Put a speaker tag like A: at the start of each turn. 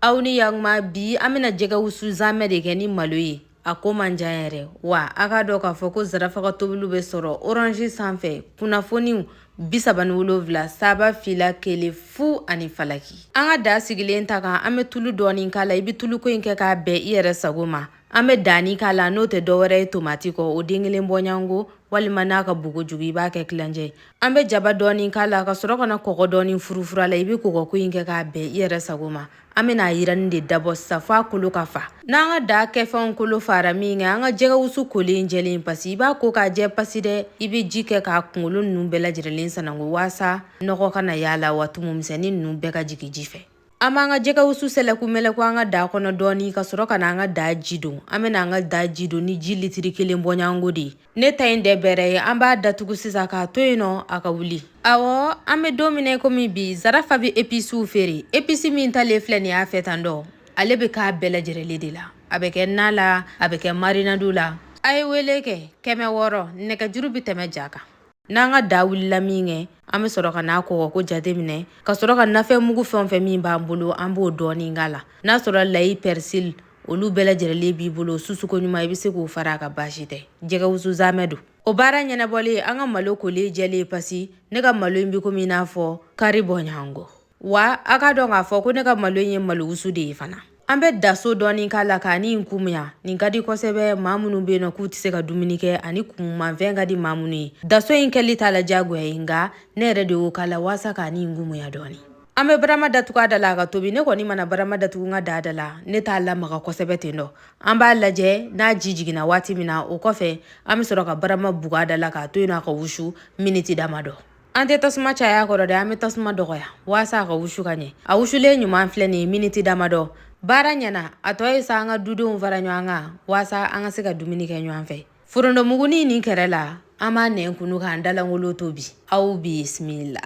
A: Aw ni yakuma bi an bɛna jɛgɛ wusu zamɛ de kɛ ni malo ye. A ko man jan yɛrɛ wa a ka dɔn k'a fɔ ko zarafaga tobiliw bɛ sɔrɔ orange sanfɛ kunnafoniw 37 saba fila kelen fu ani falaki. An ka da sigilen ta kan an bɛ tulu dɔɔni k'a la i bɛ tuluko in kɛ k'a bɛn i yɛrɛ sago ma. An bɛ dani k'a la n'o tɛ dɔwɛrɛ ye tomati kɔ o den kelen bɔɲango walima n'a ka bugu jugu i b'a kɛ kilancɛ. An bɛ jaba dɔɔni k'a la ka sɔrɔ ka na kɔgɔ dɔɔni furufura la i bɛ kɔgɔko in kɛ k'a bɛn i yɛrɛ sago ma. An bɛna yiranin de dabɔ sisan f'a kolo ka fa. N'an ka da kɛfɛnw kolo fara min kɛ an ka jɛgɛ wusu kolen jɛlen pasi i b'a ko k'a jɛ pasi dɛ i bɛ ji kɛ k'a kunkolo ninnu bɛɛ lajɛlen sanango waasa nɔgɔ kana y'a la wa tumumisɛnnin ninnu bɛɛ ka jigin ji fɛ. An b'an ka jɛgɛ wusu sɛlɛku mɛlɛku an ka da kɔnɔ dɔɔni ka sɔrɔ ka na an ka da ji don. An bɛna an ka da ji don ni ji litiri 1 bɔɲango de ye. Ne ta in tɛ bɛrɛ ye an b'a datugu sisan k'a to yen nɔ a ka wuli. Awɔ an bɛ don minɛ komi bi Zarafa bɛ épiciw feere. Épice min talen filɛ nin y'a fɛ tan dɔ ale bɛ k'a bɛɛ lajɛlen de la. A bɛ kɛ na la a bɛ kɛ marinadu la. A ye wele kɛ 600 nɛgɛjuru bɛ tɛmɛ ja kan. N'an ka da wulila min kɛ an bɛ sɔrɔ ka n'a kɔgɔko jateminɛ ka sɔrɔ ka nafɛnmugu fɛn o fɛn min b'an bolo an b'o dɔɔni k'a la. N'a sɔrɔ layi persil olu bɛɛ lajɛlen b'i bolo susuko ɲuman i bɛ se k'o fara a ka baasi tɛ. Jɛgɛ wusu zamɛ don. O baara ɲɛnabɔlen an ka malo kolen jɛlen pasi ne ka malo in bi komi i n'a fɔ kari bɔɲango. Wa a ka dɔn k'a fɔ ko ne ka malo in ye malo wusu de ye fana. An bɛ daso dɔɔni k'a la k'a ni kumuya nin ka di kosɛbɛ maa minnu bɛ yen nɔ k'u tɛ se ka dumuni kɛ ani kumumafɛn ka di maa minnu ye. Daso in kɛli t'a la diyagoya ye nka ne yɛrɛ de y'o k'a la waasa k'a ni kumuya dɔɔni. An bɛ barama datugu a da la a ka tobi ne kɔni mana barama datugu n ka da la ne t'a lamaga kosɛbɛ ten dɔ. An b'a lajɛ n'a ji jiginna waati min na o kɔfɛ an bɛ sɔrɔ ka barama bugu a da la k'a to yen nɔ a ka wusu miniti damadɔ. An tɛ tasuma caya kɔrɔ dɛ an bɛ tasuma dɔgɔya waasa a ka wusu ka ɲɛ. A wusulen ɲuman filɛ nin ye miniti damadɔ. Baara ɲɛna a tɔ ye sa an ka dudenw fara ɲɔgɔn kan waasa an ka se ka dumuni kɛ ɲɔgɔn fɛ. Forontomuguni nin kɛrɛ la an b'a nɛn kunu k'an dalankolon tobi. Aw bisimila.